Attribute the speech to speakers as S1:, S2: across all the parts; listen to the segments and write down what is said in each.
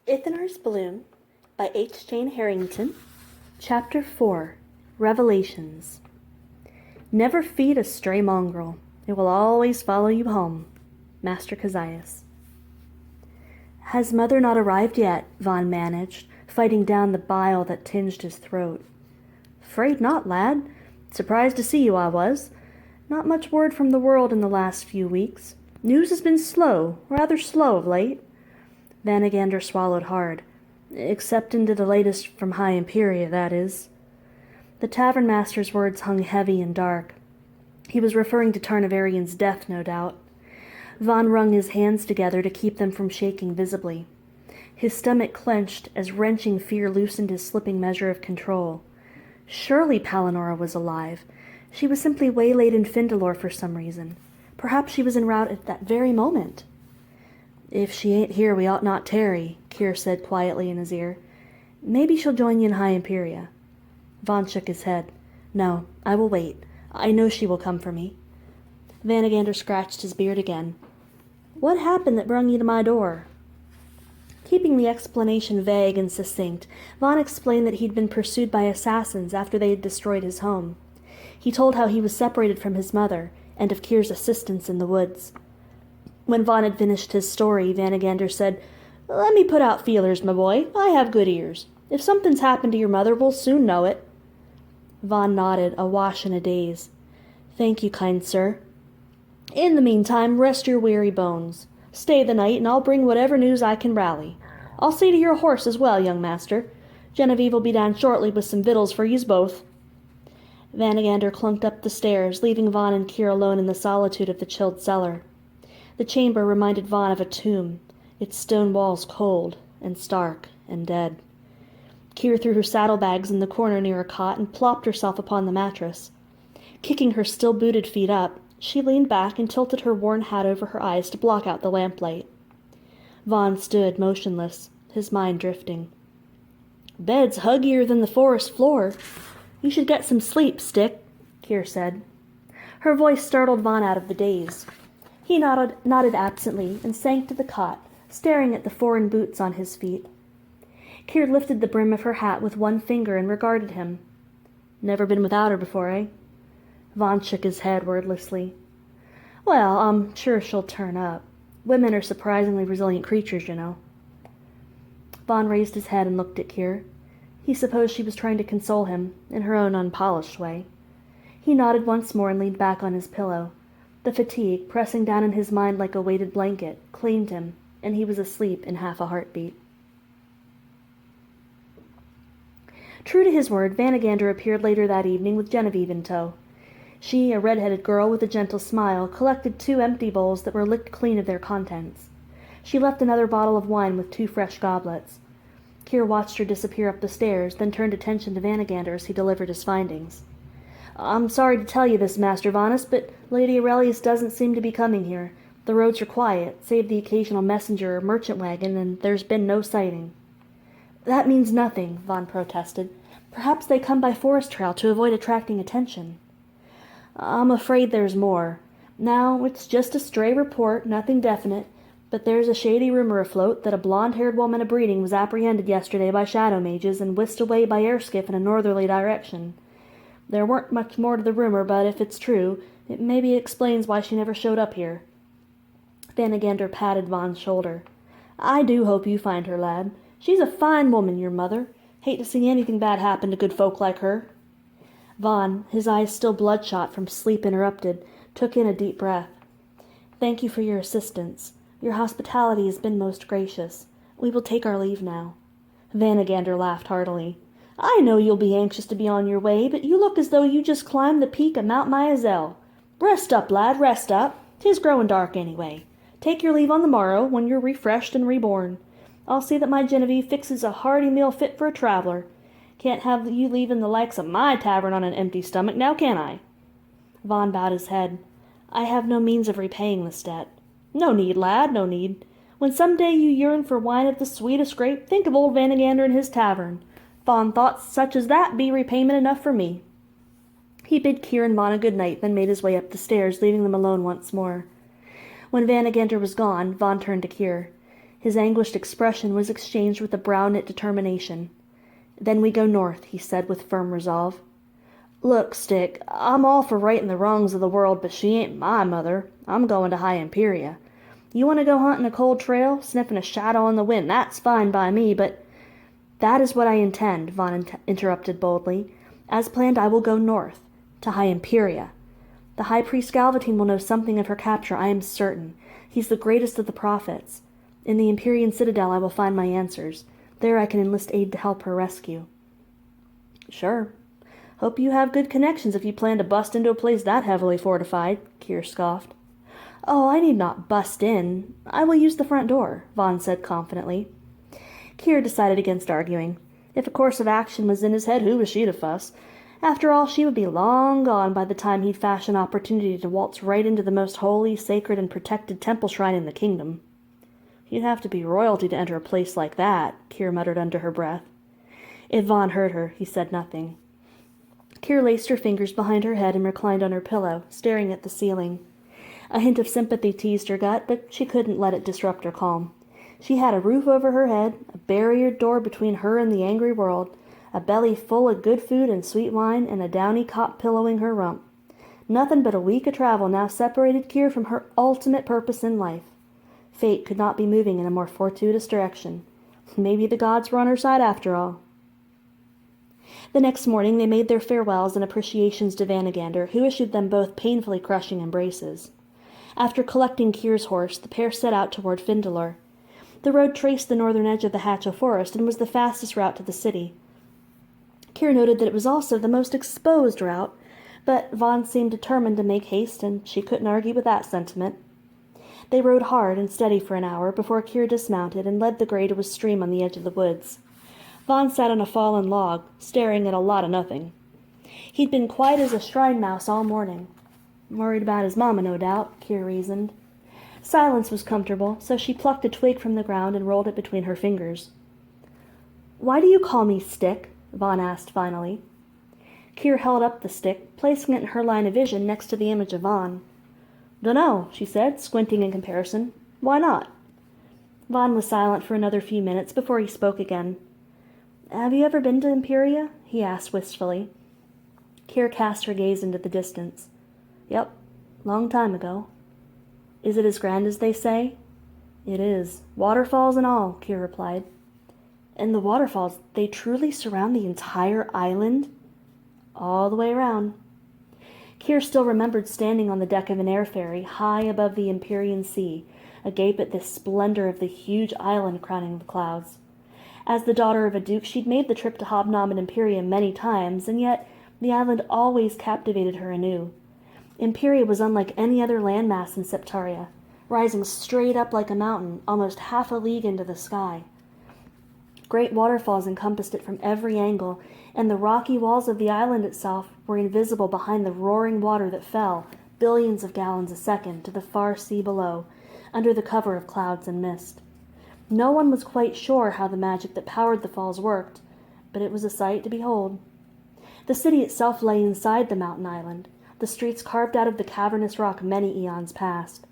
S1: Ithinar's Bloom by H. Jane Harrington. Chapter 4. Revelations. Never feed a stray mongrel. It will always follow you home. Master Kezias. Has Mother not arrived yet? Vaughn managed, fighting down the bile that tinged his throat. Afraid not, lad. Surprised to see you, I was. Not much word from the world in the last few weeks. News has been slow, rather slow of late. Vanagander swallowed hard. Except into the latest from High Imperia, that is. The tavern master's words hung heavy and dark. He was referring to Tarnavarian's death, no doubt. Vaughn wrung his hands together to keep them from shaking visibly. His stomach clenched as wrenching fear loosened his slipping measure of control. Surely Palinora was alive. She was simply waylaid in Findalore for some reason. Perhaps she was en route at that very moment. If she ain't here, we ought not tarry, Kier said quietly in his ear. Maybe she'll join you in High Imperia. Vaughn shook his head. No, I will wait. I know she will come for me. Vanagander scratched his beard again. What happened that brung you to my door? Keeping the explanation vague and succinct, Vaughn explained that he'd been pursued by assassins after they had destroyed his home. He told how he was separated from his mother, and of Kier's assistance in the woods. When Vaughn had finished his story, Vanagander said, Let me put out feelers, my boy. I have good ears. If something's happened to your mother, we'll soon know it. Vaughn nodded, awash in a daze. Thank you, kind sir. In the meantime, rest your weary bones. Stay the night, and I'll bring whatever news I can rally. I'll see to your horse as well, young master. Genevieve will be down shortly with some victuals for yous both. Vanagander clunked up the stairs, leaving Vaughn and Kier alone in the solitude of the chilled cellar. The chamber reminded Vaughn of a tomb, its stone walls cold and stark and dead. Kier threw her saddlebags in the corner near a cot and plopped herself upon the mattress. Kicking her still-booted feet up, she leaned back and tilted her worn hat over her eyes to block out the lamplight. Vaughn stood motionless, his mind drifting. Bed's huggier than the forest floor. You should get some sleep, Stick, Kier said. Her voice startled Vaughn out of the daze. He nodded absently and sank to the cot, staring at the foreign boots on his feet. Kier lifted the brim of her hat with one finger and regarded him. Never been without her before, eh? Vaughn shook his head wordlessly. Well, I'm sure she'll turn up. Women are surprisingly resilient creatures, you know. Vaughn raised his head and looked at Kier. He supposed she was trying to console him, in her own unpolished way. He nodded once more and leaned back on his pillow. The fatigue, pressing down in his mind like a weighted blanket, claimed him, and he was asleep in half a heartbeat. True to his word, Vanagander appeared later that evening with Genevieve in tow. She, a red-headed girl with a gentle smile, collected 2 empty bowls that were licked clean of their contents. She left another bottle of wine with 2 fresh goblets. Kier watched her disappear up the stairs, then turned attention to Vanagander as he delivered his findings. I'm sorry to tell you this, Master Vanus, but Lady Aurelius doesn't seem to be coming here. The roads are quiet, save the occasional messenger or merchant wagon, and there's been no sighting. That means nothing, Vaughn protested. Perhaps they come by forest trail to avoid attracting attention. I'm afraid there's more. Now, it's just a stray report, nothing definite, but there's a shady rumor afloat that a blonde-haired woman of breeding was apprehended yesterday by shadow mages and whisked away by air skiff in a northerly direction. There weren't much more to the rumor, but if it's true, it maybe explains why she never showed up here. Vanagander patted Vaughn's shoulder. I do hope you find her, lad. She's a fine woman, your mother. Hate to see anything bad happen to good folk like her. Vaughn, his eyes still bloodshot from sleep interrupted, took in a deep breath. Thank you for your assistance. Your hospitality has been most gracious. We will take our leave now. Vanagander laughed heartily. I know you'll be anxious to be on your way, but you look as though you just climbed the peak of Mount Myazel. Rest up, lad, rest up. 'Tis growing dark anyway. Take your leave on the morrow, when you're refreshed and reborn. I'll see that my Genevieve fixes a hearty meal fit for a traveller. Can't have you leaving the likes of my tavern on an empty stomach, now can I? Vaughn bowed his head. I have no means of repaying this debt. No need, lad, no need. When some day you yearn for wine of the sweetest grape, think of old Vanagander and his tavern. Fond thoughts such as that be repayment enough for me. He bid Kier and Vaughn a good night, then made his way up the stairs, leaving them alone once more. When Vanagander was gone, Vaughn turned to Kier. His anguished expression was exchanged with a brow-knit determination. "Then we go north," he said with firm resolve. "Look, Stick, I'm all for righting the wrongs of the world, but she ain't my mother. I'm going to High Imperia. You want to go hunting a cold trail, sniffing a shadow on the wind, that's fine by me, but—" "That is what I intend," Vaughn interrupted boldly. "As planned, I will go north, to High Imperia. The High Priest Galvatine will know something of her capture, I am certain. He's the greatest of the prophets. In the Empyrean Citadel I will find my answers. There I can enlist aid to help her rescue." "Sure. Hope you have good connections if you plan to bust into a place that heavily fortified," Kier scoffed. "Oh, I need not bust in. I will use the front door," Vaughn said confidently. Kier decided against arguing. If a course of action was in his head, who was she to fuss? After all, she would be long gone by the time he'd fashion opportunity to waltz right into the most holy, sacred, and protected temple shrine in the kingdom. "You'd have to be royalty to enter a place like that," Kier muttered under her breath. If Vaughn heard her, he said nothing. Kier laced her fingers behind her head and reclined on her pillow, staring at the ceiling. A hint of sympathy teased her gut, but she couldn't let it disrupt her calm. She had a roof over her head, a barriered door between her and the angry world, a belly full of good food and sweet wine, and a downy cot pillowing her rump. Nothing but a week of travel now separated Kier from her ultimate purpose in life. Fate could not be moving in a more fortuitous direction. Maybe the gods were on her side after all. The next morning they made their farewells and appreciations to Vanagander, who issued them both painfully crushing embraces. After collecting Kier's horse, the pair set out toward Findalor. The road traced the northern edge of the Hatchel Forest and was the fastest route to the city. Kier noted that it was also the most exposed route, but Vaughn seemed determined to make haste, and she couldn't argue with that sentiment. They rode hard and steady for an hour before Kier dismounted and led the grey to a stream on the edge of the woods. Vaughn sat on a fallen log, staring at a lot of nothing. He'd been quiet as a shrine mouse all morning. Worried about his mama, no doubt, Kier reasoned. Silence was comfortable, so she plucked a twig from the ground and rolled it between her fingers. "Why do you call me Stick?" Vaughn asked finally. Kier held up the stick, placing it in her line of vision next to the image of Vaughn. "Dunno," she said, squinting in comparison. "Why not?" Vaughn was silent for another few minutes before he spoke again. "Have you ever been to Imperia?" he asked wistfully. Kier cast her gaze into the distance. "Yep, long time ago." "Is it as grand as they say?" "It is. Waterfalls and all," Kier replied. "And the waterfalls, they truly surround the entire island?" "All the way around." Kier still remembered standing on the deck of an air ferry, high above the Empyrean Sea, agape at the splendor of the huge island crowning the clouds. As the daughter of a duke, she'd made the trip to hobnob at Imperia many times, and yet the island always captivated her anew. Imperia was unlike any other landmass in Septaria, rising straight up like a mountain, almost half a league into the sky. Great waterfalls encompassed it from every angle, and the rocky walls of the island itself were invisible behind the roaring water that fell, billions of gallons a second, to the far sea below, under the cover of clouds and mist. No one was quite sure how the magic that powered the falls worked, but it was a sight to behold. The city itself lay inside the mountain island, the streets carved out of the cavernous rock many eons past.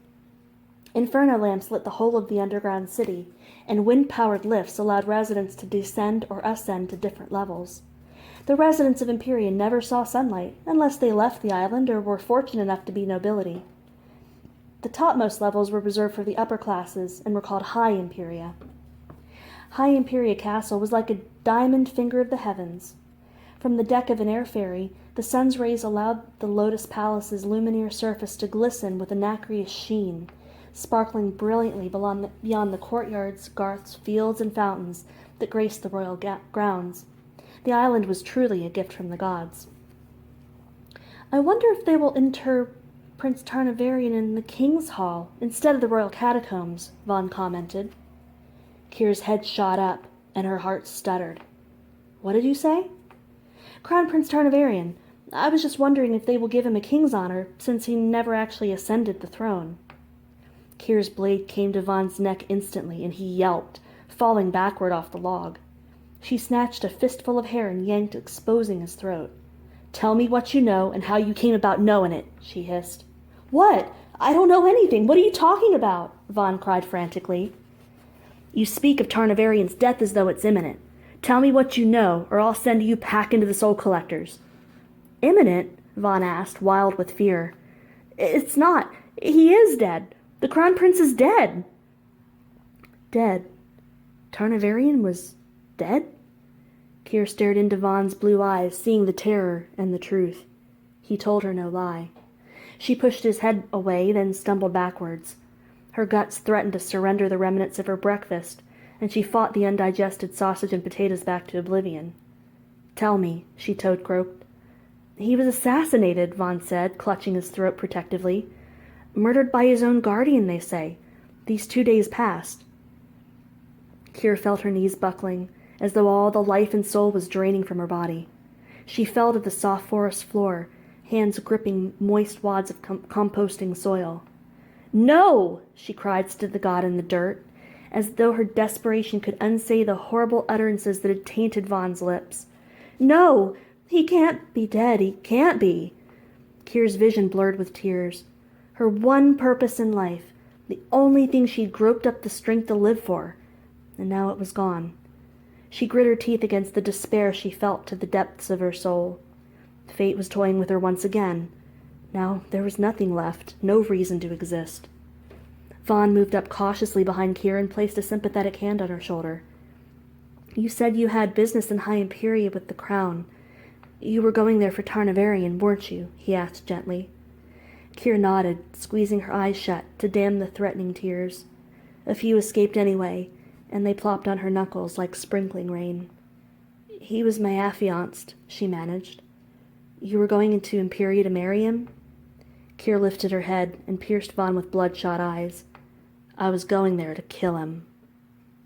S1: Inferno lamps lit the whole of the underground city, and wind-powered lifts allowed residents to descend or ascend to different levels. The residents of Imperia never saw sunlight, unless they left the island or were fortunate enough to be nobility. The topmost levels were reserved for the upper classes and were called High Imperia. High Imperia Castle was like a diamond finger of the heavens. From the deck of an air ferry, the sun's rays allowed the Lotus Palace's lumineer surface to glisten with a nacreous sheen, sparkling brilliantly beyond the courtyards, garths, fields, and fountains that graced the royal grounds. The island was truly a gift from the gods. "I wonder if they will inter Prince Tarnavarian in the King's Hall instead of the royal catacombs," Vaughn commented. Kier's head shot up, and her heart stuttered. "What did you say?" "Crown Prince Tarnavarian. I was just wondering if they will give him a king's honor, since he never actually ascended the throne." Kier's blade came to Vaughn's neck instantly, and he yelped, falling backward off the log. She snatched a fistful of hair and yanked, exposing his throat. "Tell me what you know and how you came about knowing it," she hissed. "What? I don't know anything. What are you talking about?" Vaughn cried frantically. You speak of Tarnavarian's death as though it's imminent. Tell me what you know, or I'll send you back into the Soul Collectors. Imminent? Vaughn asked, wild with fear. It's not. He is dead. The Crown Prince is dead. Dead? Tarnavarian was dead? Kier stared into Vaughn's blue eyes, seeing the terror and the truth. He told her no lie. She pushed his head away, then stumbled backwards. Her guts threatened to surrender the remnants of her breakfast, and she fought the undigested sausage and potatoes back to oblivion. Tell me, she toad-croaked. He was assassinated, Vaughn said, clutching his throat protectively. Murdered by his own guardian, they say. These 2 days past. Kier felt her knees buckling, as though all the life and soul was draining from her body. She fell to the soft forest floor, hands gripping moist wads of composting soil. No! She cried to the god in the dirt, as though her desperation could unsay the horrible utterances that had tainted Vaughn's lips. No! He can't be dead. He can't be. Kier's vision blurred with tears. Her one purpose in life, the only thing she'd groped up the strength to live for, and now it was gone. She grit her teeth against the despair she felt to the depths of her soul. Fate was toying with her once again. Now there was nothing left, no reason to exist. Vaughn moved up cautiously behind Kier and placed a sympathetic hand on her shoulder. You said you had business in High Imperia with the Crown. You were going there for Tarnavarian, weren't you? He asked gently. Kier nodded, squeezing her eyes shut to dam the threatening tears. A few escaped anyway, and they plopped on her knuckles like sprinkling rain. He was my affianced, she managed. You were going into Imperia to marry him? Kier lifted her head and pierced Vaughn with bloodshot eyes. I was going there to kill him.